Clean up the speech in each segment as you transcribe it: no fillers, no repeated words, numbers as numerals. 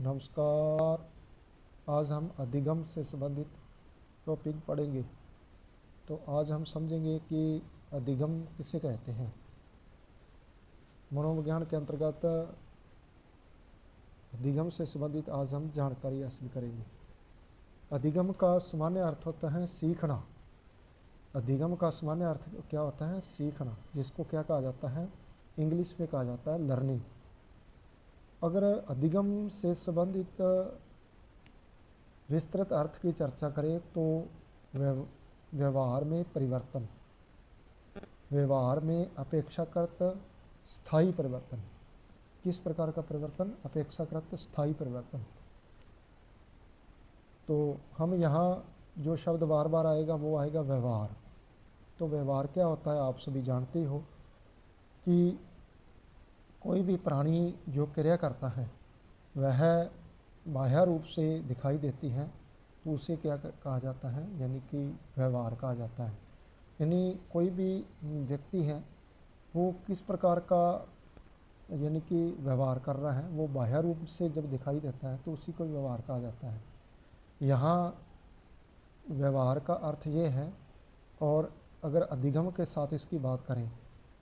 नमस्कार। आज हम अधिगम से संबंधित टॉपिक पढ़ेंगे। तो आज हम समझेंगे कि अधिगम किसे कहते हैं। मनोविज्ञान के अंतर्गत अधिगम से संबंधित आज हम जानकारी हासिल करेंगे। अधिगम का सामान्य अर्थ होता है सीखना। अधिगम का सामान्य अर्थ क्या होता है? सीखना, जिसको क्या कहा जाता है? इंग्लिश में कहा जाता है लर्निंग। अगर अधिगम से संबंधित विस्तृत अर्थ की चर्चा करें तो व्यवहार में परिवर्तन, व्यवहार में अपेक्षाकृत स्थायी परिवर्तन। किस प्रकार का परिवर्तन? अपेक्षाकृत स्थायी परिवर्तन। तो हम यहाँ जो शब्द बार बार आएगा वो आएगा व्यवहार। तो व्यवहार क्या होता है आप सभी जानते हो कि कोई भी प्राणी जो क्रिया करता है वह बाह्य रूप से दिखाई देती है तो उसे क्या कहा जाता है? यानी कि व्यवहार कहा जाता है। यानी कोई भी व्यक्ति है वो किस प्रकार का यानी कि व्यवहार कर रहा है, वो बाह्य रूप से जब दिखाई देता है तो उसी को व्यवहार कहा जाता है। यहाँ व्यवहार का अर्थ ये है। और अगर अधिगम के साथ इसकी बात करें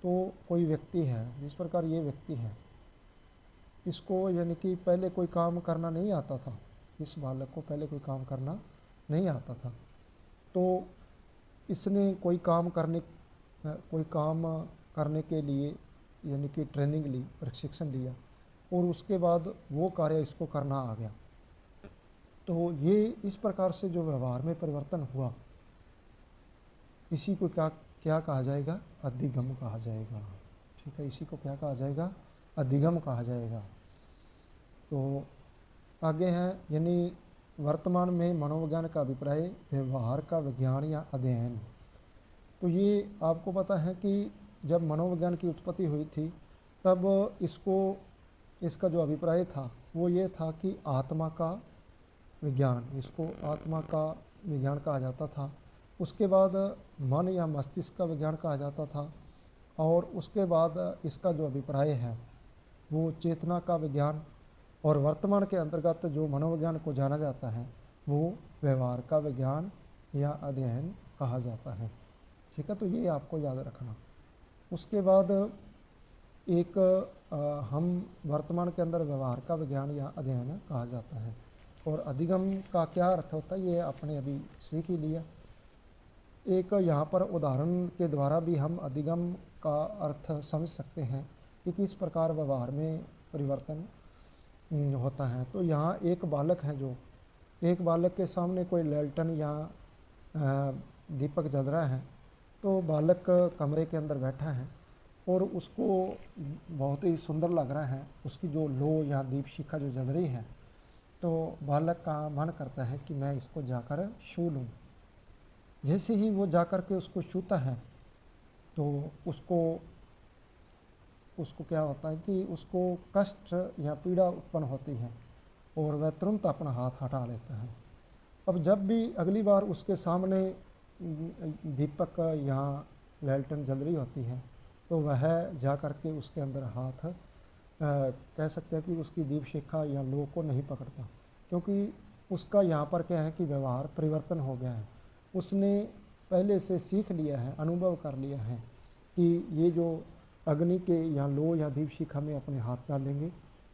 तो कोई व्यक्ति है, जिस प्रकार ये व्यक्ति है, इसको यानी कि पहले कोई काम करना नहीं आता था, इस बालक को पहले कोई काम करना नहीं आता था, तो इसने कोई काम करने के लिए यानी कि ट्रेनिंग ली, प्रशिक्षण लिया और उसके बाद वो कार्य इसको करना आ गया। तो ये इस प्रकार से जो व्यवहार में परिवर्तन हुआ, इसी को क्या कहा जाएगा? अधिगम कहा जाएगा। ठीक है, इसी को क्या कहा जाएगा? अधिगम कहा जाएगा। तो आगे है, यानी वर्तमान में मनोविज्ञान का अभिप्राय व्यवहार का विज्ञान या अध्ययन। तो ये आपको पता है कि जब मनोविज्ञान की उत्पत्ति हुई थी तब इसका जो अभिप्राय था वो ये था कि आत्मा का विज्ञान, इसको आत्मा का विज्ञान कहा जाता था। उसके बाद मन या मस्तिष्क का विज्ञान कहा जाता था और उसके बाद इसका जो अभिप्राय है वो चेतना का विज्ञान। और वर्तमान के अंतर्गत जो मनोविज्ञान को जाना जाता है वो व्यवहार का विज्ञान या अध्ययन कहा जाता है। ठीक है, तो ये आपको याद रखना। उसके बाद एक हम वर्तमान के अंदर व्यवहार का विज्ञान या अध्ययन कहा जाता है। और अधिगम का क्या अर्थ होता है ये आपने अभी सीख ही लिया। एक यहाँ पर उदाहरण के द्वारा भी हम अधिगम का अर्थ समझ सकते हैं कि किस प्रकार व्यवहार में परिवर्तन होता है। तो यहाँ एक बालक है, जो एक बालक के सामने कोई लैल्टन या दीपक जल रहा है, तो बालक कमरे के अंदर बैठा है और उसको बहुत ही सुंदर लग रहा है, उसकी जो लो या दीप शिखा जो जल रही है, तो बालक का मन करता है कि मैं इसको जाकर छू लूँ। जैसे ही वो जाकर के उसको छूता है तो उसको क्या होता है कि उसको कष्ट या पीड़ा उत्पन्न होती है और वह तुरंत अपना हाथ हटा लेता है। अब जब भी अगली बार उसके सामने दीपक या लैल्टन जल रही होती है तो वह जा कर के उसके अंदर हाथ कह सकते हैं कि उसकी दीप शिखा या लो को नहीं पकड़ता, क्योंकि उसका यहाँ पर क्या है कि व्यवहार परिवर्तन हो गया है। उसने पहले से सीख लिया है, अनुभव कर लिया है कि ये जो अग्नि के या लो या दीप शिखा में अपने हाथ डालेंगे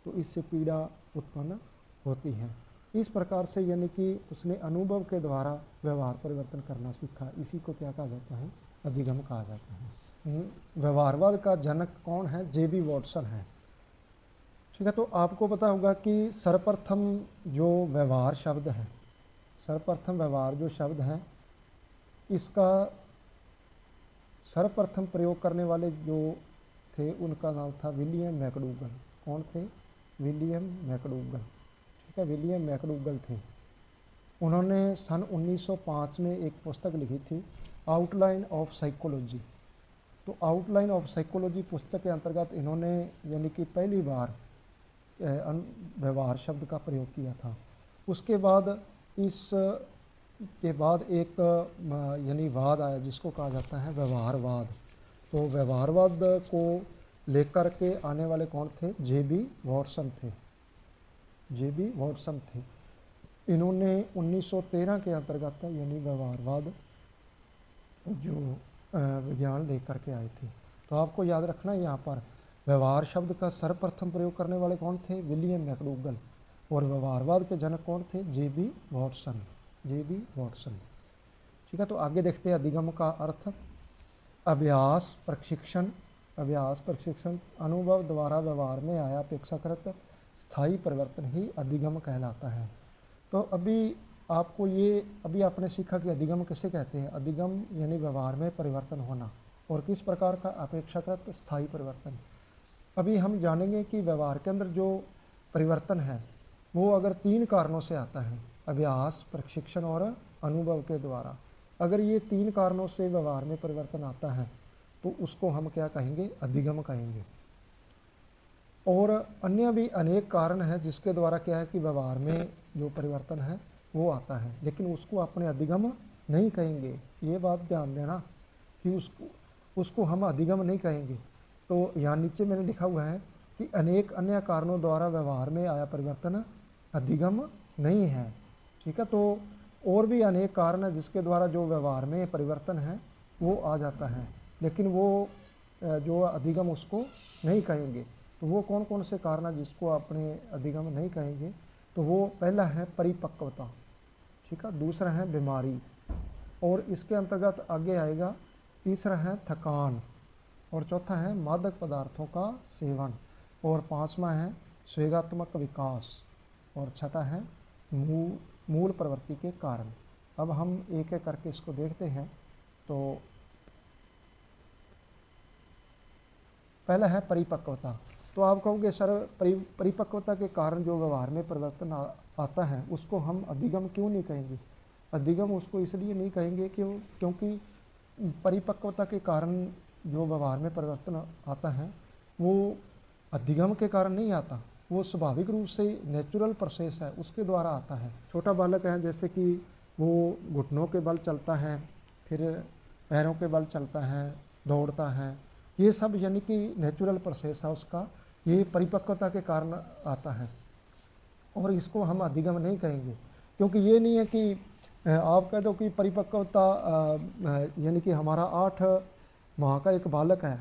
तो इससे पीड़ा उत्पन्न होती है। इस प्रकार से यानी कि उसने अनुभव के द्वारा व्यवहार परिवर्तन करना सीखा। इसी को क्या कहा जाता है? अधिगम कहा जाता है। व्यवहारवाद का जनक कौन है? जे.बी. वॉटसन है। ठीक है, तो आपको पता होगा कि सर्वप्रथम जो व्यवहार शब्द है, सर्वप्रथम व्यवहार जो शब्द है, इसका सर्वप्रथम प्रयोग करने वाले जो थे उनका नाम था विलियम मैकडूगल। कौन थे? William McDougall. ठीक है, विलियम मैकडूगल थे। उन्होंने सन 1905 में एक पुस्तक लिखी थी, आउटलाइन ऑफ साइकोलॉजी। तो आउटलाइन ऑफ साइकोलॉजी पुस्तक के अंतर्गत इन्होंने यानी कि पहली बार व्यवहार शब्द का प्रयोग किया था। उसके बाद एक यानी वाद आया जिसको कहा जाता है व्यवहारवाद। तो व्यवहारवाद को लेकर के आने वाले कौन थे? जे.बी. वॉटसन थे। जे.बी. वॉटसन थे। इन्होंने 1913 के अंतर्गत यानी व्यवहारवाद जो विज्ञान लेकर के आए थे। तो आपको याद रखना यहाँ पर व्यवहार शब्द का सर्वप्रथम प्रयोग करने वाले कौन थे? William McDougall. और व्यवहारवाद के जनक कौन थे? जे.बी. वॉटसन। जे.बी. वॉटसन। ठीक है, तो आगे देखते हैं अधिगम का अर्थ। अभ्यास प्रशिक्षण। अभ्यास प्रशिक्षण अनुभव द्वारा व्यवहार में आया अपेक्षाकृत स्थायी परिवर्तन ही अधिगम कहलाता है। तो अभी आपने सीखा कि अधिगम किसे कहते हैं। अधिगम यानी व्यवहार में परिवर्तन होना, और किस प्रकार का? अपेक्षाकृत स्थायी परिवर्तन। अभी हम जानेंगे कि व्यवहार के अंदर जो परिवर्तन है वो अगर 3 कारणों से आता है, अभ्यास, प्रशिक्षण और अनुभव के द्वारा। अगर ये 3 कारणों से व्यवहार में परिवर्तन आता है तो उसको हम क्या कहेंगे? अधिगम कहेंगे। और अन्य भी अनेक कारण हैं जिसके द्वारा क्या है कि व्यवहार में जो परिवर्तन है वो आता है, लेकिन उसको अपने अधिगम नहीं कहेंगे। ये बात ध्यान देना कि उसको हम अधिगम नहीं कहेंगे। तो यहाँ नीचे मैंने लिखा हुआ है कि अनेक अन्य कारणों द्वारा व्यवहार में आया परिवर्तन अधिगम नहीं है। ठीक है, तो और भी अनेक कारण है जिसके द्वारा जो व्यवहार में परिवर्तन है वो आ जाता है, लेकिन वो जो अधिगम उसको नहीं कहेंगे। तो वो कौन कौन से कारण है जिसको अपने अधिगम नहीं कहेंगे? तो वो पहला है परिपक्वता। ठीक है, दूसरा है बीमारी, और इसके अंतर्गत आगे आएगा तीसरा है थकान, और चौथा है मादक पदार्थों का सेवन, और पांचवा है स्वेगात्मक विकास, और छठा है मूल प्रवृत्ति के कारण। अब हम एक एक करके इसको देखते हैं। तो पहला है परिपक्वता। तो आप कहोगे सर परिपक्वता के कारण जो व्यवहार में परिवर्तन आता है उसको हम अधिगम क्यों नहीं कहेंगे? अधिगम उसको इसलिए नहीं कहेंगे क्योंकि परिपक्वता के कारण जो व्यवहार में परिवर्तन आता है वो अधिगम के कारण नहीं आता, वो स्वाभाविक रूप से नेचुरल प्रोसेस है उसके द्वारा आता है। छोटा बालक है जैसे कि वो घुटनों के बल चलता है, फिर पैरों के बल चलता है, दौड़ता है, ये सब यानी कि नेचुरल प्रोसेस है उसका, ये परिपक्वता के कारण आता है, और इसको हम अधिगम नहीं कहेंगे। क्योंकि ये नहीं है कि आप कह दो कि परिपक्वता यानी कि हमारा 8 माह का एक बालक है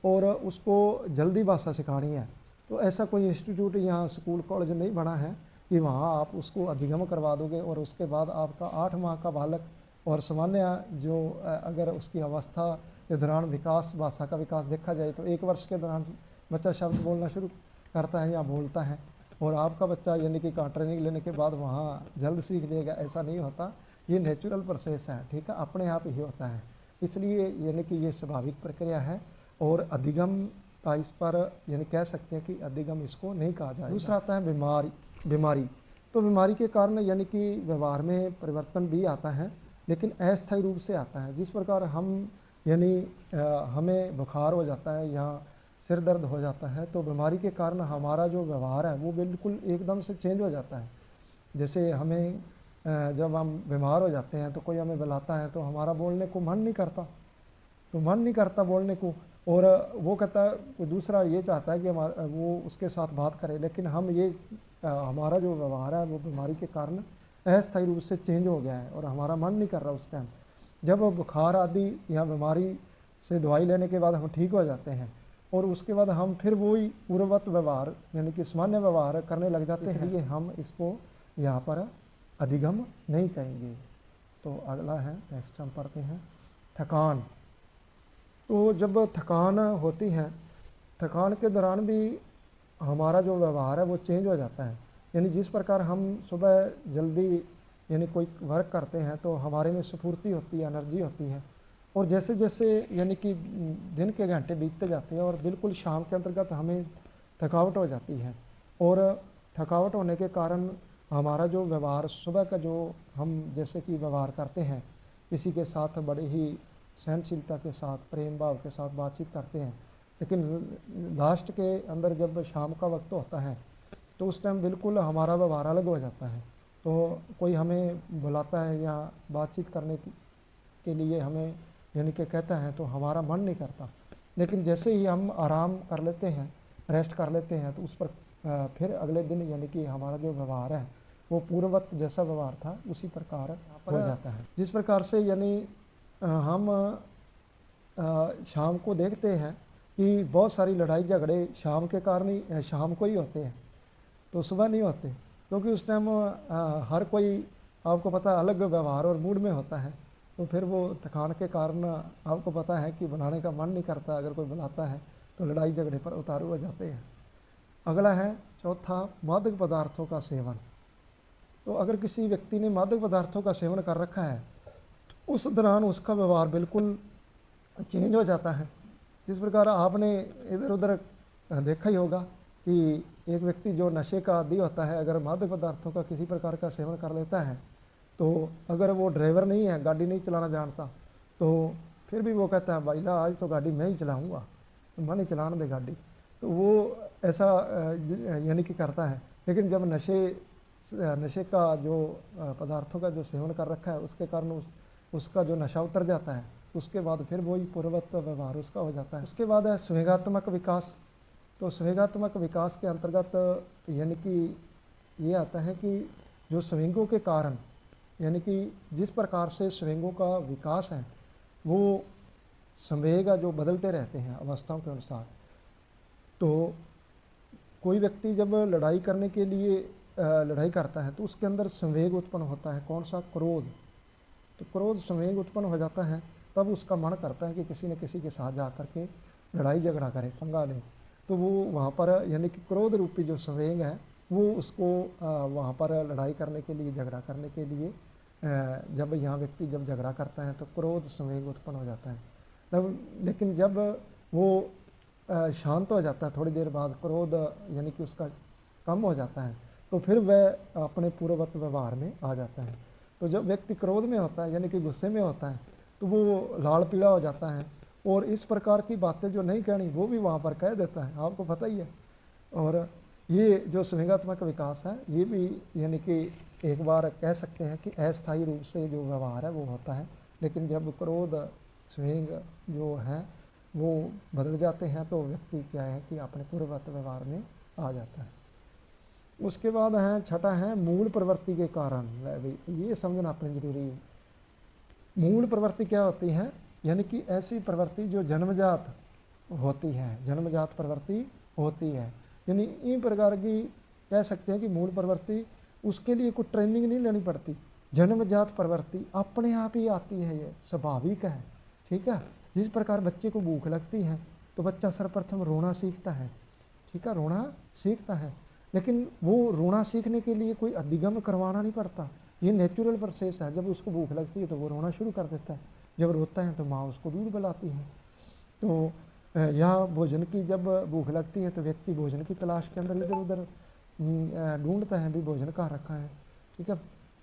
और उसको जल्दी भाषा सिखानी है, तो ऐसा कोई इंस्टीट्यूट यहाँ स्कूल कॉलेज नहीं बना है कि वहाँ आप उसको अधिगम करवा दोगे और उसके बाद आपका 8 माह का बालक और सामान्य जो अगर उसकी अवस्था के दौरान विकास, भाषा का विकास देखा जाए तो 1 वर्ष के दौरान बच्चा शब्द बोलना शुरू करता है या बोलता है, और आपका बच्चा यानी कि ट्रेनिंग लेने के बाद वहाँ जल्द सीख लेगा, ऐसा नहीं होता। ये नेचुरल प्रोसेस है, ठीक है, अपने आप ही होता है, इसलिए यानी कि ये स्वाभाविक प्रक्रिया है, और अधिगम का इस पर यानी कह सकते हैं कि अधिगम इसको नहीं कहा जाए। दूसरा आता है बीमारी। तो बीमारी के कारण यानी कि व्यवहार में परिवर्तन भी आता है, लेकिन अस्थायी रूप से आता है। जिस प्रकार हम यानी हमें बुखार हो जाता है या सिर दर्द हो जाता है, तो बीमारी के कारण हमारा जो व्यवहार है वो बिल्कुल एकदम से चेंज हो जाता है। जैसे हमें जब हम बीमार हो जाते हैं तो कोई हमें बुलाता है तो हमारा बोलने को मन नहीं करता, बोलने को, और वो कहता है, कोई दूसरा ये चाहता है कि हमारा वो उसके साथ बात करे, लेकिन हम ये हमारा जो व्यवहार है वो बीमारी के कारण अस्थायी रूप से चेंज हो गया है और हमारा मन नहीं कर रहा उस टाइम। जब बुखार आदि या बीमारी से दवाई लेने के बाद हम ठीक हो जाते हैं और उसके बाद हम फिर वही पूर्ववत व्यवहार यानी कि सामान्य व्यवहार करने लग जाते हैं, इसलिए हम इसको यहाँ पर अधिगम नहीं कहेंगे। तो अगला है, नेक्स्ट हम पढ़ते हैं थकान। तो जब थकान होती है, थकान के दौरान भी हमारा जो व्यवहार है वो चेंज हो जाता है। यानी जिस प्रकार हम सुबह जल्दी यानी कोई वर्क करते हैं तो हमारे में स्फूर्ति होती है, एनर्जी होती है, और जैसे जैसे यानी कि दिन के घंटे बीतते जाते हैं और बिल्कुल शाम के अंतर्गत हमें थकावट हो जाती है, और थकावट होने के कारण हमारा जो व्यवहार सुबह का जो हम जैसे कि व्यवहार करते हैं, किसी के साथ बड़े ही सहनशीलता के साथ, प्रेम भाव के साथ बातचीत करते हैं, लेकिन लास्ट के अंदर जब शाम का वक्त होता है तो उस टाइम बिल्कुल हमारा व्यवहार अलग हो जाता है। तो कोई हमें बुलाता है या बातचीत करने के लिए हमें यानी कि कहता है तो हमारा मन नहीं करता, लेकिन जैसे ही हम आराम कर लेते हैं, रेस्ट कर लेते हैं, तो उस पर फिर अगले दिन यानी कि हमारा जो व्यवहार है वो पूर्ववत जैसा व्यवहार था उसी प्रकार हो जाता है। जिस प्रकार से यानी हम शाम को देखते हैं कि बहुत सारी लड़ाई झगड़े शाम के कारण ही शाम को ही होते हैं, तो सुबह नहीं होते, क्योंकि उस टाइम हर कोई आपको पता है अलग व्यवहार और मूड में होता है। तो फिर वो थकान के कारण आपको पता है कि बनाने का मन नहीं करता, अगर कोई बनाता है तो लड़ाई झगड़े पर उतारू हो जाते हैं। अगला है चौथा, मादक पदार्थों का सेवन। तो अगर किसी व्यक्ति ने मादक पदार्थों का सेवन कर रखा है तो उस दौरान उसका व्यवहार बिल्कुल चेंज हो जाता है। जिस प्रकार आपने इधर उधर देखा ही होगा कि एक व्यक्ति जो नशे का आदी होता है, अगर मादक पदार्थों का किसी प्रकार का सेवन कर लेता है, तो अगर वो ड्राइवर नहीं है, गाड़ी नहीं चलाना जानता, तो फिर भी वो कहता है भाई ला आज तो गाड़ी मैं ही चलाऊँगा, मैं नहीं चलाने दे गाड़ी। तो वो ऐसा यानी कि करता है। लेकिन जब नशे का जो पदार्थों का जो सेवन कर रखा है उसके कारण उसका जो नशा उतर जाता है, उसके बाद फिर वही पूर्ववत व्यवहार उसका हो जाता है। उसके बाद है संवेगात्मक विकास। तो संवेगात्मक विकास के अंतर्गत यानी कि ये आता है कि जो संवेगों के कारण यानी कि जिस प्रकार से संवेगों का विकास है वो संवेग जो बदलते रहते हैं अवस्थाओं के अनुसार। तो कोई व्यक्ति जब लड़ाई करने के लिए लड़ाई करता है तो उसके अंदर संवेग उत्पन्न होता है, कौन सा? क्रोध। तो क्रोध संवेग उत्पन्न हो जाता है, तब उसका मन करता है कि किसी न किसी के साथ जा कर के लड़ाई झगड़ा करे, पंगा ले। तो वो वहाँ पर यानी कि क्रोध रूपी जो संवेग है वो उसको वहाँ पर लड़ाई करने के लिए, झगड़ा करने के लिए जब यहाँ व्यक्ति जब झगड़ा करता है तो क्रोध संवेग उत्पन्न हो जाता है। तब लेकिन जब वो शांत हो जाता है, थोड़ी देर बाद क्रोध यानी कि उसका कम हो जाता है, तो फिर वह अपने पूर्ववत व्यवहार में आ जाता है। तो जब व्यक्ति क्रोध में होता है यानी कि गुस्से में होता है तो वो लाल पीला हो जाता है और इस प्रकार की बातें जो नहीं कहनी वो भी वहाँ पर कह देता है, आपको पता ही है। और ये जो संवेगात्मक विकास है ये भी यानी कि एक बार कह सकते हैं कि अस्थायी रूप से जो व्यवहार है वो होता है, लेकिन जब क्रोध संवेग जो है वो बदल जाते हैं तो व्यक्ति क्या है कि अपने पूर्ववत व्यवहार में आ जाता है। उसके बाद है छठा है मूल प्रवृत्ति के कारण। ये समझना अपनी जरूरी है। मूल प्रवृत्ति क्या होती है? यानी कि ऐसी प्रवृत्ति जो जन्मजात होती है, जन्मजात प्रवृत्ति होती है। यानी इन प्रकार की कह सकते हैं कि मूल प्रवृत्ति, उसके लिए कोई ट्रेनिंग नहीं लेनी पड़ती, जन्मजात प्रवृत्ति अपने आप ही आती है, ये स्वाभाविक है। ठीक है। जिस प्रकार बच्चे को भूख लगती है तो बच्चा सर्वप्रथम रोना सीखता है, ठीक है, रोना सीखता है, लेकिन वो रोना सीखने के लिए कोई अधिगम करवाना नहीं पड़ता, ये नेचुरल प्रोसेस है। जब उसको भूख लगती है तो वो रोना शुरू कर देता है, जब रोता है तो माँ उसको दूध पिलाती है। तो यहाँ भोजन की जब भूख लगती है तो व्यक्ति भोजन की तलाश के अंदर इधर उधर ढूंढता है भी भोजन कहाँ रखा है। ठीक है।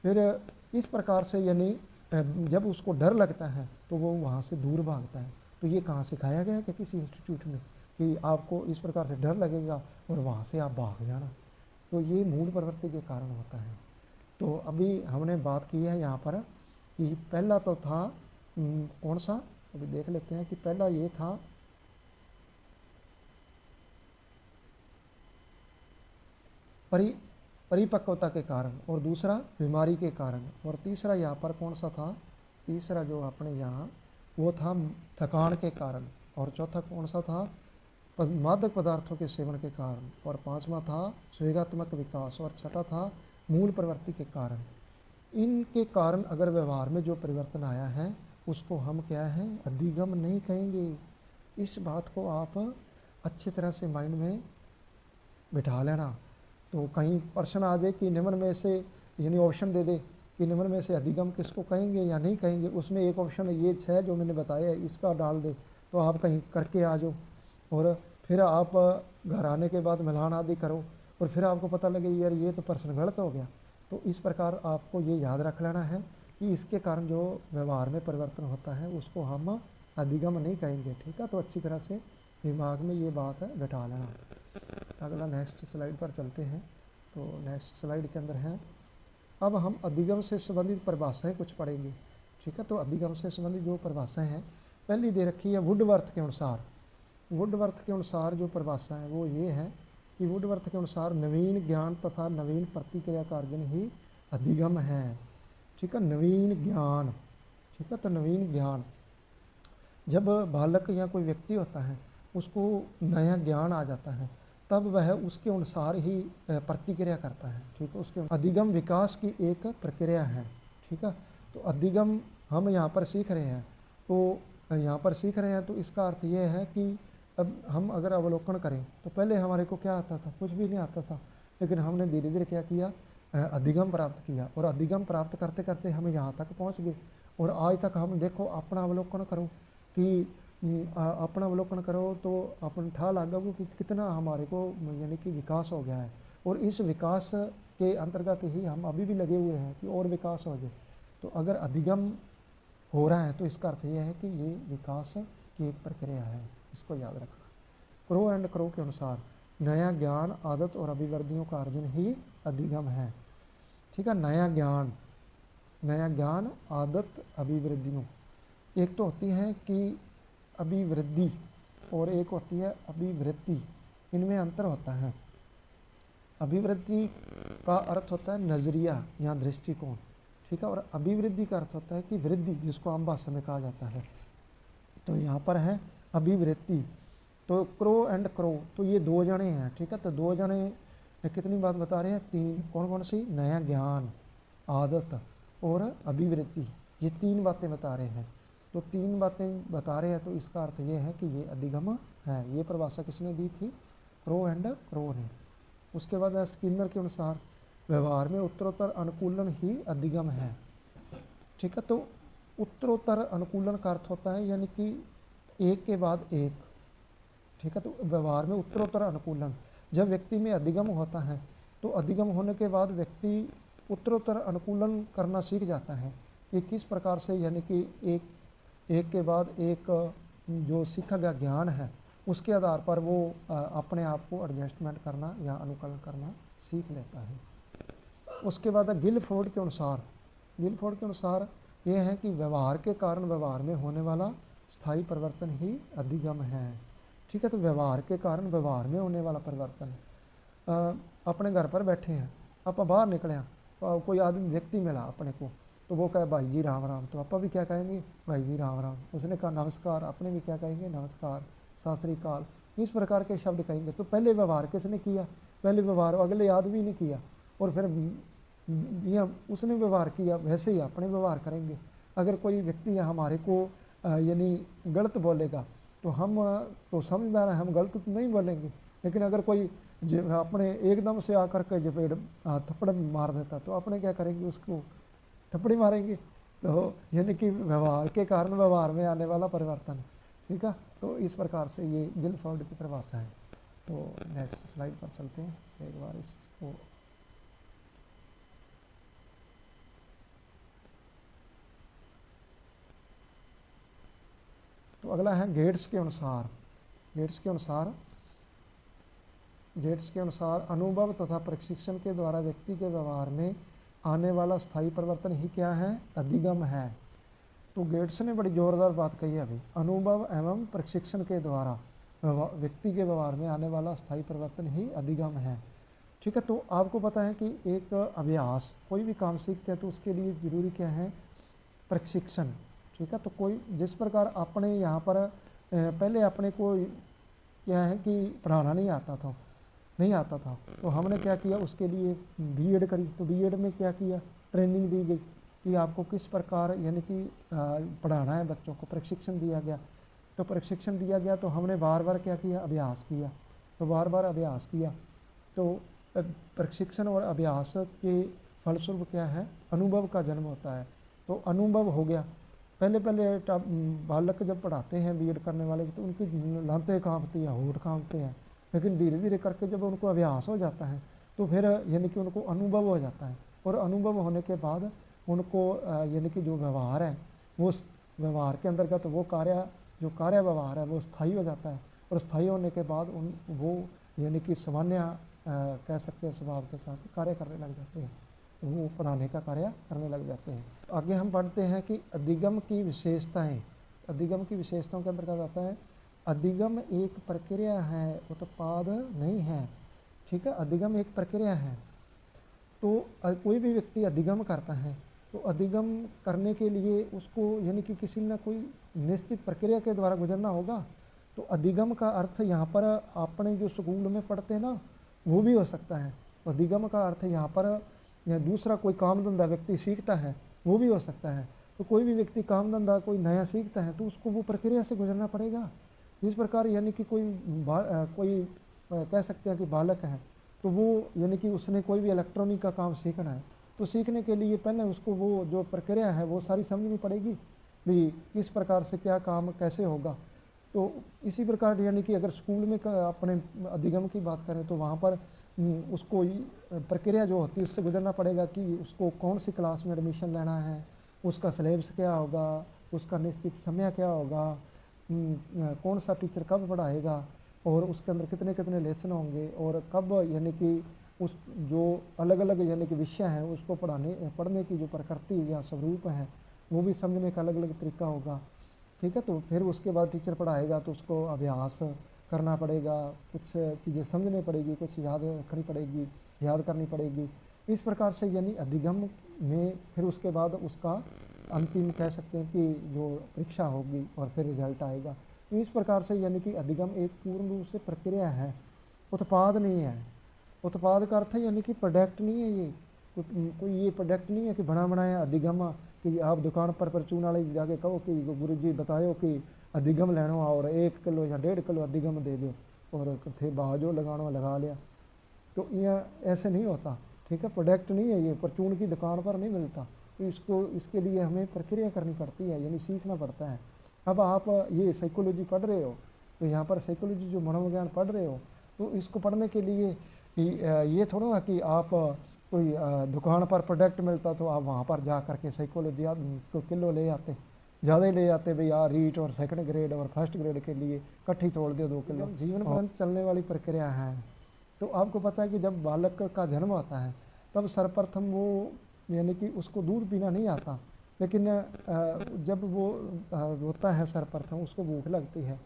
फिर इस प्रकार से यानी जब उसको डर लगता है तो वो वहाँ से दूर भागता है। तो ये कहाँ सिखाया गया है कि किसी इंस्टीट्यूट में कि आपको इस प्रकार से डर लगेगा और वहाँ से आप भाग जाना? तो ये मूल प्रवृत्ति के कारण होता है। तो अभी हमने बात की है यहाँ पर कि पहला तो था कौन सा, अभी देख लेते हैं कि पहला ये था परिपक्वता के कारण, और दूसरा बीमारी के कारण, और तीसरा यहाँ पर कौन सा था? तीसरा जो अपने यहाँ वो था थकान के कारण, और चौथा कौन सा था? मादक पदार्थों के सेवन के कारण, और पांचवा था संवेगात्मक विकास, और छठा था मूल प्रवृत्ति के कारण। इनके कारण अगर व्यवहार में जो परिवर्तन आया है उसको हम क्या है? अधिगम नहीं कहेंगे। इस बात को आप अच्छी तरह से माइंड में बिठा लेना। तो कहीं प्रश्न आ जाए कि निम्न में से यानी ऑप्शन दे दे कि निम्न में से अधिगम किसको कहेंगे या नहीं कहेंगे, उसमें एक ऑप्शन ये 6 जो मैंने बताया है इसका डाल दे, तो आप कहीं करके आ जाओ और फिर आप घर आने के बाद मिलान आदि करो और फिर आपको पता लगे यार ये तो प्रश्न गलत हो गया। तो इस प्रकार आपको ये याद रख लेना है कि इसके कारण जो व्यवहार में परिवर्तन होता है उसको हम अधिगम नहीं कहेंगे। ठीक है। तो अच्छी तरह से दिमाग में ये बात है बैठा लेना। अगला नेक्स्ट स्लाइड पर चलते हैं। तो नेक्स्ट स्लाइड के अंदर है, अब हम अधिगम से संबंधित परिभाषाएं कुछ पढ़ेंगे। ठीक है। तो अधिगम से संबंधित जो परिभाषाएं हैं पहली दे रखी है वुडवर्थ के अनुसार। वुडवर्थ के अनुसार जो परिभाषा है वो ये है कि वुडवर्थ के अनुसार नवीन ज्ञान तथा नवीन प्रतिक्रिया का अर्जन ही अधिगम है। ठीक है, नवीन ज्ञान। ठीक है, तो नवीन ज्ञान, जब बालक या कोई व्यक्ति होता है उसको नया ज्ञान आ जाता है तब वह उसके अनुसार ही प्रतिक्रिया करता है। ठीक है, उसके अधिगम विकास की एक प्रक्रिया है। ठीक है, तो अधिगम हम यहाँ पर सीख रहे हैं, तो यहाँ पर सीख रहे हैं तो इसका अर्थ ये है कि अब हम अगर अवलोकन करें तो पहले हमारे को क्या आता था, कुछ भी नहीं आता था, लेकिन हमने धीरे धीरे क्या किया, अधिगम प्राप्त किया, और अधिगम प्राप्त करते करते हम यहाँ तक पहुँच गए। और आज तक हम देखो, अपना अवलोकन करो कि अपना अवलोकन करो तो अपन ठा लागो कि कितना हमारे को यानी कि विकास हो गया है। और इस विकास के अंतर्गत ही हम अभी भी लगे हुए हैं कि और विकास हो जाए। तो अगर अधिगम हो रहा है तो इसका अर्थ यह है कि ये विकास की एक प्रक्रिया है, इसको याद रखना। क्रो एंड क्रो के अनुसार नया ज्ञान, आदत और अभिवृद्धियों का अर्जन ही अधिगम है। ठीक है, नया ज्ञान, आदत, अभिवृद्धियों, एक तो होती है कि अभिवृद्धि और एक होती है अभिवृत्ति, इनमें अंतर होता है। अभिवृद्धि का अर्थ होता है नज़रिया या दृष्टिकोण। ठीक है, और अभिवृद्धि का अर्थ होता है कि वृद्धि, जिसको आम भाषा में कहा जाता है। तो यहाँ पर है अभिवृत्ति। तो क्रो एंड क्रो, तो ये दो जने हैं। ठीक है, तो दो जने कितनी बात बता रहे हैं, तीन। कौन कौन सी, नया ज्ञान, आदत और अभिवृत्ति, ये तीन बातें बता रहे हैं। तो तीन बातें बता रहे हैं तो इसका अर्थ ये है कि ये अधिगम है। ये परिभाषा किसने दी थी, क्रो एंड क्रो ने। उसके बाद स्किनर के अनुसार व्यवहार में उत्तरोत्तर अनुकूलन ही अधिगम है। ठीक है, तो उत्तरोत्तर अनुकूलन का अर्थ होता है यानी कि एक के बाद एक। ठीक है, तो व्यवहार में उत्तरोत्तर अनुकूलन, जब व्यक्ति में अधिगम होता है तो अधिगम होने के बाद व्यक्ति उत्तरोत्तर अनुकूलन करना सीख जाता है कि किस प्रकार से, यानी कि एक के बाद एक जो सीखा गया ज्ञान है उसके आधार पर वो अपने आप को एडजस्टमेंट करना या अनुकरण करना सीख लेता है। उसके बाद गिलफोर्ड के अनुसार ये है कि व्यवहार के कारण व्यवहार में होने वाला स्थायी परिवर्तन ही अधिगम है। ठीक है, तो व्यवहार के कारण व्यवहार में होने वाला परिवर्तन, अपने घर पर बैठे हैं, आप बाहर निकले हैं, कोई आदमी व्यक्ति मिला अपने को, तो वो कहे भाई जी राम राम, तो आप भी क्या कहेंगे, भाई जी राम राम। उसने कहा नमस्कार, अपने भी क्या कहेंगे, नमस्कार, सत श्री अकाल, इस प्रकार के शब्द कहेंगे। तो पहले व्यवहार किसने किया, पहले व्यवहार अगले आदमी ने किया, और फिर या उसने व्यवहार किया, वैसे ही अपने व्यवहार करेंगे। अगर कोई व्यक्ति हमारे को यानी गलत बोलेगा तो हम तो समझदार हैं, हम गलत तो नहीं बोलेंगे, लेकिन अगर कोई अपने एकदम से आकर के जब थप्पड़ मार देता तो अपने क्या करेंगे, उसको थप्पड़ी मारेंगे। तो यानी कि व्यवहार के कारण व्यवहार में आने वाला परिवर्तन। ठीक है, तो इस प्रकार से ये गिलफोर्ड की परिभाषा है। तो नेक्स्ट स्लाइड पर चलते हैं, एक बार इसको। तो अगला है गेट्स के अनुसार अनुभव तथा प्रशिक्षण के द्वारा व्यक्ति के व्यवहार में आने वाला स्थायी परिवर्तन ही क्या है, अधिगम है। तो गेट्स ने बड़ी जोरदार बात कही है अभी, अनुभव एवं प्रशिक्षण के द्वारा व्यक्ति के व्यवहार में आने वाला स्थायी परिवर्तन ही अधिगम है। ठीक है, तो आपको पता है कि एक अभ्यास, कोई भी काम सीखते हैं तो उसके लिए जरूरी क्या है, प्रशिक्षण। ठीक है, तो कोई जिस प्रकार अपने यहाँ पर पहले अपने को क्या है कि पढ़ाना नहीं आता था, तो हमने क्या किया, उसके लिए बीएड करी। तो बीएड में क्या किया, ट्रेनिंग दी गई कि आपको किस प्रकार यानी कि पढ़ाना है बच्चों को, प्रशिक्षण दिया गया। तो प्रशिक्षण दिया गया तो हमने बार बार क्या किया, अभ्यास किया। तो बार बार अभ्यास किया तो प्रशिक्षण और अभ्यास के फलस्वरूप क्या है, अनुभव का जन्म होता है। तो अनुभव हो गया। पहले बालक जब पढ़ाते हैं बीएड करने वाले तो उनकी लातें कांपती हैं, होंठ कांपते हैं, लेकिन धीरे धीरे करके जब उनको अभ्यास हो जाता है तो फिर यानी कि उनको अनुभव हो जाता है। और अनुभव होने के बाद उनको यानी कि जो व्यवहार है वो व्यवहार के अंतर्गत वो कार्य व्यवहार है वो स्थायी हो जाता है। और स्थायी होने के बाद वो यानी कि सामान्य कह सकते हैं स्वभाव के साथ कार्य करने लग जाते हैं, वो पढ़ाने का कार्य करने लग जाते हैं। आगे हम पढ़ते हैं कि अधिगम की विशेषताएं। अधिगम की विशेषताओं के अंतर्गत आता है, अधिगम एक प्रक्रिया है, उत्पाद नहीं है। ठीक है, अधिगम एक प्रक्रिया है। तो कोई भी व्यक्ति अधिगम करता है तो अधिगम करने के लिए उसको यानी कि किसी न कोई निश्चित प्रक्रिया के द्वारा गुजरना होगा। तो अधिगम का अर्थ यहाँ पर आपने जो स्कूल में पढ़ते हैं ना, वो भी हो सकता है। अधिगम का अर्थ यहाँ पर या दूसरा कोई काम धंधा व्यक्ति सीखता है, वो भी हो सकता है। तो कोई भी व्यक्ति काम धंधा कोई नया सीखता है तो उसको वो प्रक्रिया से गुजरना पड़ेगा। जिस प्रकार यानी कि कोई कह सकते हैं कि बालक है, तो वो यानी कि उसने कोई भी इलेक्ट्रॉनिक का काम सीखना है, तो सीखने के लिए पहले उसको वो जो प्रक्रिया है वो सारी समझनी पड़ेगी भी किस प्रकार से क्या काम कैसे होगा। तो इसी प्रकार यानी कि अगर स्कूल में अपने अधिगम की बात करें तो वहाँ पर उसको प्रक्रिया जो होती है उससे गुजरना पड़ेगा कि उसको कौन सी क्लास में एडमिशन लेना है, उसका सिलेबस क्या होगा, उसका निश्चित समय क्या होगा, कौन सा टीचर कब पढ़ाएगा और उसके अंदर कितने कितने लेसन होंगे और कब यानी कि उस जो अलग अलग यानी कि विषय हैं उसको पढ़ने की जो प्रकृति या स्वरूप है वो भी समझने का अलग अलग तरीका होगा। ठीक है, तो फिर उसके बाद टीचर पढ़ाएगा तो उसको अभ्यास करना पड़ेगा, कुछ चीज़ें समझनी पड़ेगी, कुछ याद रखनी पड़ेगी, याद करनी पड़ेगी। इस प्रकार से यानी अधिगम में फिर उसके बाद उसका अंतिम कह सकते हैं कि जो परीक्षा होगी और फिर रिजल्ट आएगा। तो इस प्रकार से यानी कि अधिगम एक पूर्ण रूप से प्रक्रिया है, उत्पाद नहीं है। उत्पाद का अर्थ है यानी कि प्रोडक्ट नहीं है ये, कोई ये प्रोडक्ट नहीं है कि बना बनाया अधिगम कि आप दुकान पर परचून वाले जाके कहो कि गुरु जी बताओ कि अधिगम लेना और 1 किलो या 1.5 किलो अधिगम दे दो और थे बाजो लगाना लगा लिया। तो यह ऐसे नहीं होता। ठीक है, प्रोडक्ट नहीं है ये, परचून की दुकान पर नहीं मिलता। तो इसके लिए हमें प्रक्रिया करनी पड़ती है, यानी सीखना पड़ता है। अब आप ये साइकोलॉजी पढ़ रहे हो तो यहाँ पर साइकोलॉजी जो मनोविज्ञान पढ़ रहे हो तो इसको पढ़ने के लिए ये थोड़ा ना कि आप कोई दुकान पर प्रोडक्ट मिलता तो आप वहाँ पर जा करके साइकोलॉजी तो किलो ले आते, ज़्यादा ही ले आते भाई यार, रीट और सेकंड ग्रेड और फर्स्ट ग्रेड के लिए इकट्ठी तोड़ दो 2 किलो। जीवन पर्यंत चलने वाली प्रक्रिया है। तो आपको पता है कि जब बालक का जन्म होता है तब सर्वप्रथम वो यानी कि उसको दूध पीना नहीं आता, लेकिन जब वो रोता है सर्वप्रथम उसको भूख लगती है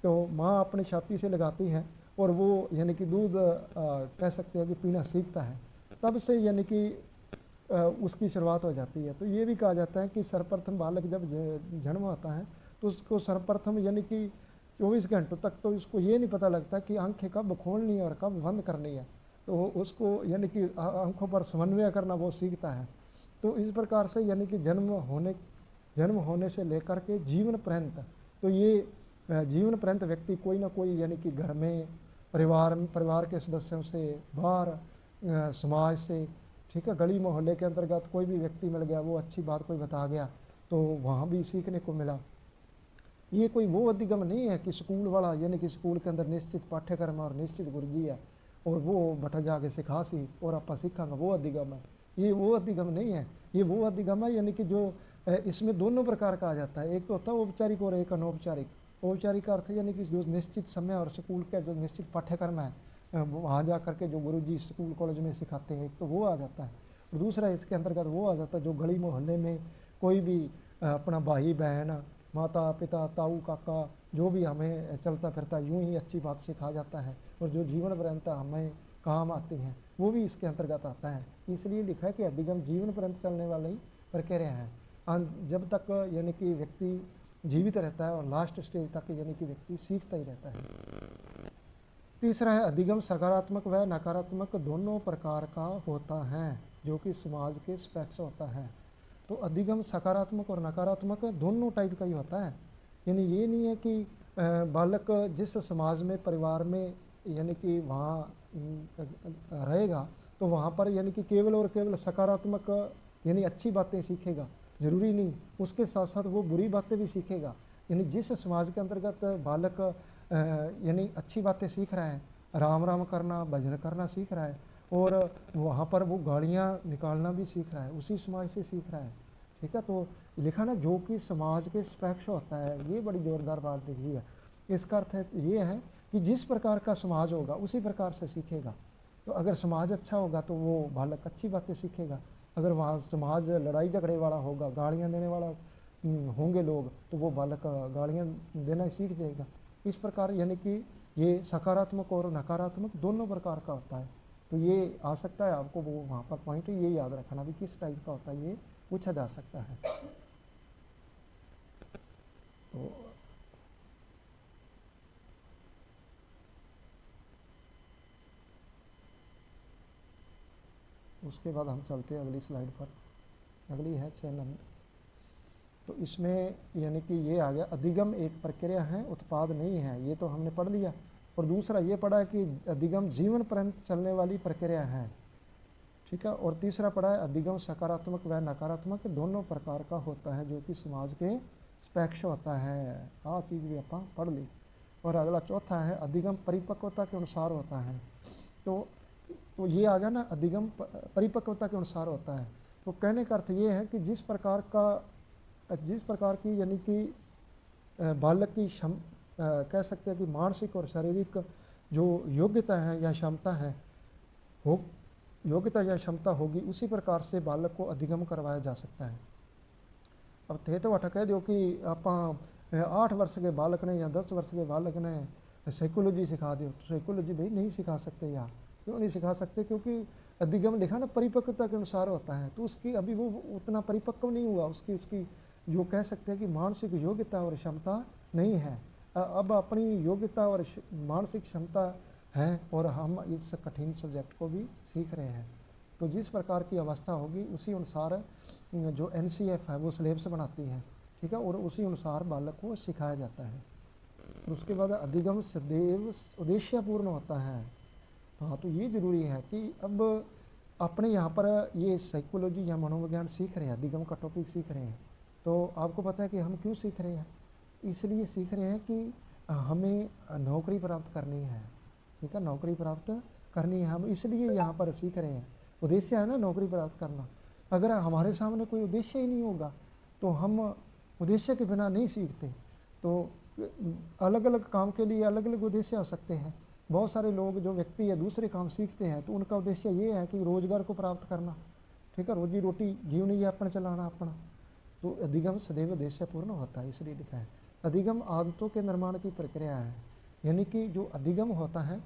तो माँ अपनी छाती से लगाती है और वो यानी कि दूध कह सकते हैं कि पीना सीखता है। तब से यानी कि उसकी शुरुआत हो जाती है। तो ये भी कहा जाता है कि सर्वप्रथम बालक जब जन्म होता है तो उसको सर्वप्रथम यानी कि 24 घंटों तक तो उसको ये नहीं पता लगता कि आंखें कब खोलनी है और कब बंद करनी है। तो उसको यानी कि आंखों पर समन्वय करना वो सीखता है। तो इस प्रकार से यानी कि जन्म होने से लेकर के जीवन पर्यंत, तो ये जीवन पर्यंत व्यक्ति कोई ना कोई यानी कि घर में परिवार के सदस्यों से, बाहर समाज से, ठीक है, गली मोहल्ले के अंतर्गत कोई भी व्यक्ति मिल गया, वो अच्छी बात कोई बता गया तो वहाँ भी सीखने को मिला। ये कोई वो अधिगम नहीं है कि स्कूल वाला यानी कि स्कूल के अंदर निश्चित पाठ्यक्रम और निश्चित गुरुजी है और वो बटा जाके सिखा सी और आप सीखांगा, वो अधिगम है। ये वो अधिगम नहीं है। ये वो अधिगम है यानी कि जो इसमें दोनों प्रकार का आ जाता है। एक तो होता है औपचारिक और एक अनौपचारिक। औपचारिक का अर्थ यानी कि जो निश्चित समय और स्कूल का जो निश्चित पाठ्यक्रम है वहाँ जा करके जो गुरुजी स्कूल कॉलेज में सिखाते हैं, एक तो वो आ जाता है। और दूसरा इसके अंतर्गत वो आ जाता है जो गली मोहल्ले में कोई भी अपना भाई बहन, माता पिता, ताऊ काका, जो भी हमें चलता फिरता यूं ही अच्छी बात सिखा जाता है और जो जीवन पर्यंत हमें काम आते हैं वो भी इसके अंतर्गत आता है। इसलिए लिखा है कि अधिगम जीवन पर्यंत चलने वाली प्रक्रिया है। जब तक यानी कि व्यक्ति जीवित रहता है और लास्ट स्टेज तक यानी कि व्यक्ति सीखता ही रहता है। तीसरा है अधिगम सकारात्मक व नकारात्मक दोनों प्रकार का होता है, जो कि समाज के स्पेक्स होता है। तो अधिगम सकारात्मक और नकारात्मक दोनों टाइप का ही होता है। यानी ये नहीं है कि बालक जिस समाज में परिवार में यानी कि वहाँ रहेगा तो वहाँ पर यानी कि केवल और केवल सकारात्मक यानी अच्छी बातें सीखेगा, ज़रूरी नहीं। उसके साथ साथ वो बुरी बातें भी सीखेगा। यानी जिस समाज के अंतर्गत बालक यानी अच्छी बातें सीख रहा है, राम राम करना, भजन करना सीख रहा है और वहाँ पर वो गालियाँ निकालना भी सीख रहा है, उसी समाज से सीख रहा है। ठीक है, तो लिखा ना जो कि समाज के स्पेक्ष होता है, ये बड़ी ज़ोरदार बात लिखी है। इसका अर्थ ये है कि जिस प्रकार का समाज होगा उसी प्रकार से सीखेगा। तो अगर समाज अच्छा होगा तो वो बालक अच्छी बातें सीखेगा। अगर वहाँ समाज लड़ाई झगड़े वाला होगा, गालियाँ देने वाला होंगे लोग, तो वो बालक गालियाँ देना ही सीख जाएगा। इस प्रकार यानी कि ये सकारात्मक और नकारात्मक दोनों प्रकार का होता है। तो ये आ सकता है आपको, वो वहाँ पर पॉइंट ये याद रखना भी किस टाइप का होता है, ये पूछा जा सकता है। तो उसके बाद हम चलते हैं अगली स्लाइड पर। अगली है 6 नंबर। तो इसमें यानी कि ये आ गया, अधिगम एक प्रक्रिया है, उत्पाद नहीं है, ये तो हमने पढ़ लिया। और दूसरा ये पढ़ा है कि अधिगम जीवन पर्यंत चलने वाली प्रक्रिया है, ठीक है। और तीसरा पढ़ा है अधिगम सकारात्मक व नकारात्मक दोनों प्रकार का होता है, जो कि समाज के स्पेक्ष होता है। आ चीज़ भी अपन पढ़ ली। और अगला चौथा है अधिगम परिपक्वता के अनुसार होता है। तो ये आ गया ना, अधिगम परिपक्वता के अनुसार होता है। तो कहने का अर्थ ये है कि जिस प्रकार की यानी कि बालक की कह सकते हैं कि मानसिक और शारीरिक जो योग्यता है या क्षमता है, हो योग्यता या क्षमता होगी, उसी प्रकार से बालक को अधिगम करवाया जा सकता है। अब थे तो कह दो कि आप 8 वर्ष के बालक ने या 10 वर्ष के बालक ने साइकोलॉजी सिखा दो, तो साइकोलॉजी भाई नहीं सिखा सकते यार। क्यों नहीं सिखा सकते? क्योंकि अधिगम लिखा ना परिपक्वता के अनुसार होता है, तो उसकी अभी वो उतना परिपक्व नहीं हुआ, उसकी जो कह सकते हैं कि मानसिक योग्यता और क्षमता नहीं है। अब अपनी योग्यता और मानसिक क्षमता है और हम इस कठिन सब्जेक्ट को भी सीख रहे हैं। तो जिस प्रकार की अवस्था होगी उसी अनुसार जो NCF है वो सिलेबस बनाती है, ठीक है, और उसी अनुसार बालक को सिखाया जाता है। और उसके बाद अधिगम सदैव उद्देश्यपूर्ण होता है। हाँ, तो ये ज़रूरी है कि अब अपने यहाँ पर ये साइकोलॉजी या मनोविज्ञान सीख रहे हैं, अधिगम का टॉपिक सीख रहे हैं। तो आपको पता है कि हम क्यों सीख रहे हैं? इसलिए सीख रहे हैं कि हमें नौकरी प्राप्त करनी है, ठीक है, नौकरी प्राप्त करनी है, हम इसलिए यहाँ पर सीख रहे हैं। उद्देश्य है ना नौकरी प्राप्त करना। अगर हमारे सामने कोई उद्देश्य ही नहीं होगा तो हम उद्देश्य के बिना नहीं सीखते। तो अलग अलग काम के लिए अलग अलग उद्देश्य हो सकते हैं। बहुत सारे लोग जो व्यक्ति या दूसरे काम सीखते हैं तो उनका उद्देश्य ये है कि रोजगार को प्राप्त करना, ठीक है, रोजी रोटी जीवन यापन चलाना अपना। तो अधिगम सदैव उद्देश्यपूर्ण होता है, इसलिए लिखा है। अधिगम आदतों के निर्माण की प्रक्रिया है। यानी कि जो अधिगम होता है,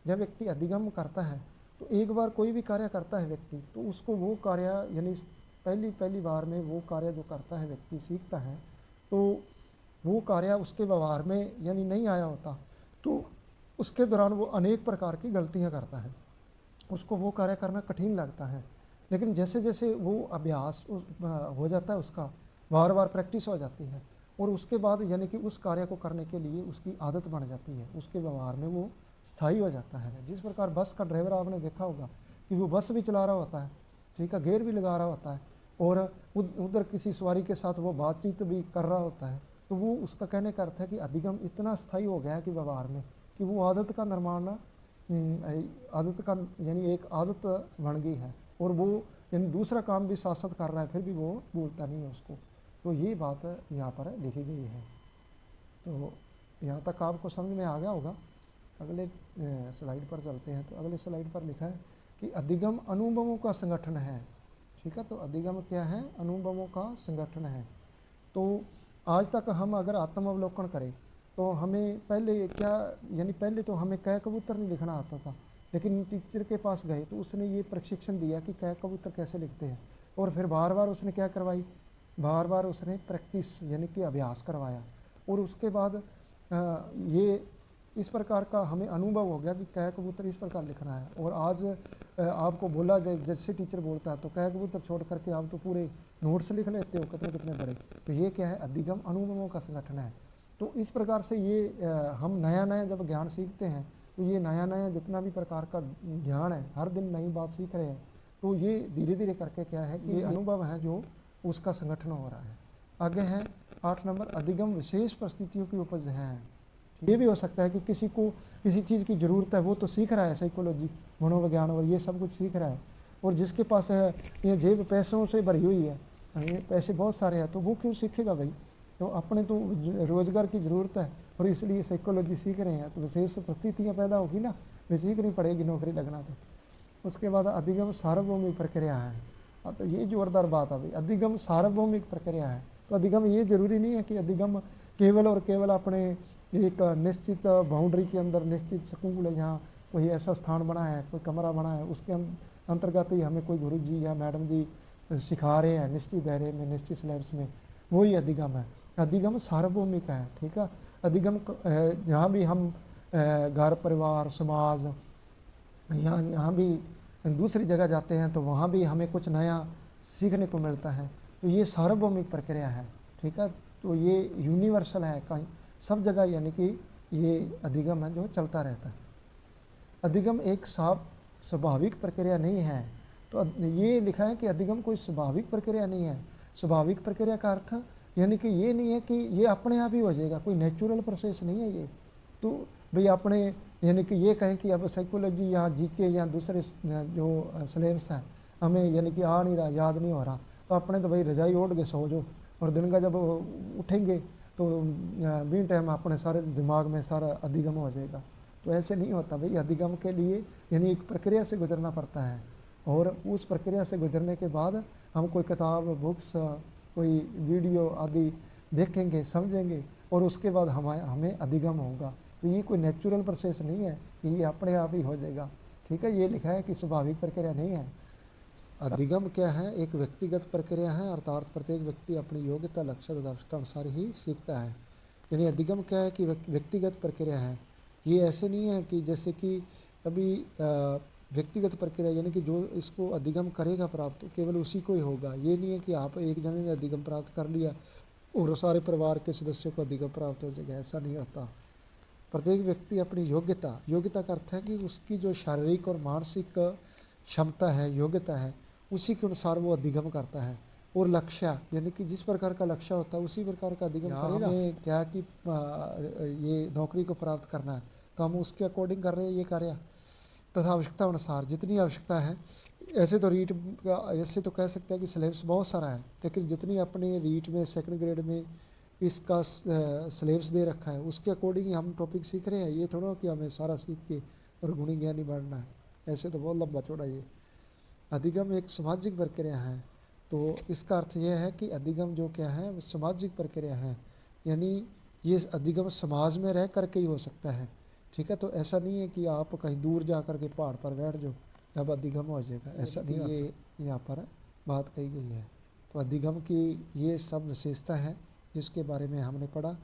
जब व्यक्ति अधिगम करता है तो एक बार कोई भी कार्य करता है व्यक्ति, तो उसको वो कार्य यानी पहली बार में वो कार्य जो करता है व्यक्ति सीखता है, तो वो कार्य उसके व्यवहार में यानी नहीं आया होता, तो उसके दौरान वो अनेक प्रकार की गलतियां करता है, उसको वो कार्य करना कठिन लगता है। लेकिन जैसे जैसे वो अभ्यास हो जाता है, उसका बार बार प्रैक्टिस हो जाती है, और उसके बाद यानी कि उस कार्य को करने के लिए उसकी आदत बन जाती है, उसके व्यवहार में वो स्थायी हो जाता है। जिस प्रकार बस का ड्राइवर आपने देखा होगा कि वो बस भी चला रहा होता है, ठीक है, गेयर भी लगा रहा होता है, और उधर किसी सवारी के साथ वो बातचीत भी कर रहा होता है। तो वो उसका कहने का अर्थ है कि अधिगम इतना स्थायी हो गया है कि व्यवहार में, कि वो आदत का निर्माण आदत का यानी एक आदत बन गई है, और वो यानी दूसरा काम भी साथ साथ कर रहा है, फिर भी वो भूलता नहीं है उसको। तो ये बात यहाँ पर लिखी गई है। तो यहाँ तक आपको समझ में आ गया होगा। अगले स्लाइड पर चलते हैं। तो अगले स्लाइड पर लिखा है कि अधिगम अनुभवों का संगठन है, ठीक है। तो अधिगम क्या है? अनुभवों का संगठन है। तो आज तक हम अगर आत्मावलोकन करें तो हमें पहले क्या यानी पहले तो हमें कै कबूतर नहीं लिखना आता था, लेकिन टीचर के पास गए तो उसने ये प्रशिक्षण दिया कि कै कबूतर कैसे लिखते हैं, और फिर बार बार उसने क्या करवाई, बार बार उसने प्रैक्टिस यानी कि अभ्यास करवाया, और उसके बाद ये इस प्रकार का हमें अनुभव हो गया कि कै कबूतर इस प्रकार लिखना है। और आज आपको बोला जाए, जैसे टीचर बोलता है तो कै कबूतर छोड़ करके आप तो पूरे नोट्स लिख लेते हो कितने कितने बड़े। तो ये क्या है? अधिगम अनुभवों का संगठन है। तो इस प्रकार से ये हम नया नया जब ज्ञान सीखते हैं तो ये नया नया जितना भी प्रकार का ज्ञान है, हर दिन नई बात सीख रहे हैं, तो ये धीरे धीरे करके क्या है कि ये अनुभव है जो उसका संगठन हो रहा है। आगे है 8 नंबर, अधिगम विशेष परिस्थितियों की उपज है। ये भी हो सकता है कि किसी को किसी चीज़ की ज़रूरत है, वो तो सीख रहा है साइकोलॉजी मनोविज्ञान और ये सब कुछ सीख रहा है, और जिसके पास है ये जेब पैसों से भरी हुई है, ये पैसे बहुत सारे हैं, तो वो क्यों सीखेगा भाई? तो अपने तो रोज़गार की ज़रूरत है और इसलिए साइकोलॉजी सीख रहे हैं, तो विशेष परिस्थितियाँ पैदा होगी ना, वे सीखनी पड़ेगी नौकरी लगना। तो उसके बाद अधिगम सार्वभौमिक प्रक्रिया है। हाँ, तो ये जोरदार बात है भाई, अधिगम सार्वभौमिक प्रक्रिया है। तो अधिगम ये जरूरी नहीं है कि अधिगम केवल और केवल अपने एक निश्चित बाउंड्री के अंदर निश्चित स्कूल है, जहाँ कोई ऐसा स्थान बना है, कोई कमरा बना है, उसके अंतर्गत ही हमें कोई गुरु जी या मैडम जी सिखा रहे हैं निश्चित दायरे में, निश्चित सिलेबस में, वही अधिगम है। अधिगम सार्वभौमिक है, ठीक है। अधिगम जहाँ भी हम घर परिवार समाज यहाँ भी दूसरी जगह जाते हैं तो वहाँ भी हमें कुछ नया सीखने को मिलता है। तो ये सार्वभौमिक प्रक्रिया है, ठीक है। तो ये यूनिवर्सल है, कहीं सब जगह, यानी कि ये अधिगम है जो चलता रहता है। अधिगम एक स्वाभाविक प्रक्रिया नहीं है। तो ये लिखा है कि अधिगम कोई स्वाभाविक प्रक्रिया नहीं है। स्वाभाविक प्रक्रिया का अर्थ यानी कि ये नहीं है कि ये अपने आप ही हो जाएगा, कोई नेचुरल प्रोसेस नहीं है ये। तो भाई अपने यानी कि ये कहें कि अब साइकोलॉजी या जीके या दूसरे जो सिलेबस हैं हमें यानी कि आ नहीं रहा, याद नहीं हो रहा, तो अपने तो भाई रजाई ओढ़ के सो जाओ, और दिन का जब उठेंगे तो बीन टाइम अपने सारे दिमाग में सारा अधिगम हो जाएगा। तो ऐसे नहीं होता भाई। अधिगम के लिए यानी एक प्रक्रिया से गुजरना पड़ता है, और उस प्रक्रिया से गुजरने के बाद हम कोई किताब बुक्स कोई वीडियो आदि देखेंगे समझेंगे, और उसके बाद हमें अधिगम होगा। तो ये कोई नेचुरल प्रोसेस नहीं है कि ये अपने आप ही हो जाएगा, ठीक है। ये लिखा है कि स्वाभाविक प्रक्रिया नहीं है। अधिगम क्या है? एक व्यक्तिगत प्रक्रिया है, अर्थात प्रत्येक व्यक्ति अपनी योग्यता लक्ष्य और आवश्यकता अनुसार ही सीखता है। यानी अधिगम क्या है कि व्यक्तिगत प्रक्रिया है। ये ऐसे नहीं है कि जैसे कि अभी व्यक्तिगत प्रक्रिया यानी कि जो इसको अधिगम करेगा प्राप्त केवल उसी को ही होगा। ये नहीं है कि आप एक जने ने अधिगम प्राप्त कर लिया और सारे परिवार के सदस्यों को अधिगम प्राप्त हो जाएगा, ऐसा नहीं होता। प्रत्येक व्यक्ति अपनी योग्यता का अर्थ है कि उसकी जो शारीरिक और मानसिक क्षमता है, योग्यता है, उसी के अनुसार वो अधिगम करता है। और लक्ष्य यानी कि जिस प्रकार का लक्ष्य होता है उसी प्रकार का अधिगम करेगा। हमें क्या कि ये नौकरी को प्राप्त करना है तो हम उसके अकॉर्डिंग कर रहे हैं ये कार्य, तथा आवश्यकता अनुसार जितनी आवश्यकता है। ऐसे तो ऐसे तो कह सकते हैं कि सिलेबस बहुत सारा है, लेकिन जितनी अपने रीट में सेकंड ग्रेड में इसका सिलेबस दे रखा है उसके अकॉर्डिंग ही हम टॉपिक सीख रहे हैं। ये थोड़ा कि हमें सारा सीख के और गुणी ज्ञानी बढ़ना है, ऐसे तो बहुत लंबा चौड़ा। ये अधिगम एक सामाजिक प्रक्रिया है। तो इसका अर्थ यह है कि अधिगम जो क्या है वो सामाजिक प्रक्रिया है, यानी ये अधिगम समाज में रह करके ही हो सकता है, ठीक है। तो ऐसा नहीं है कि आप कहीं दूर जा कर के पहाड़ पर बैठ जाओ जब अधिगम हो जाएगा, ऐसा नहीं। ये यहाँ पर बात कही गई है। तो अधिगम की ये सब विशेषता है जिसके बारे में हमने पढ़ा।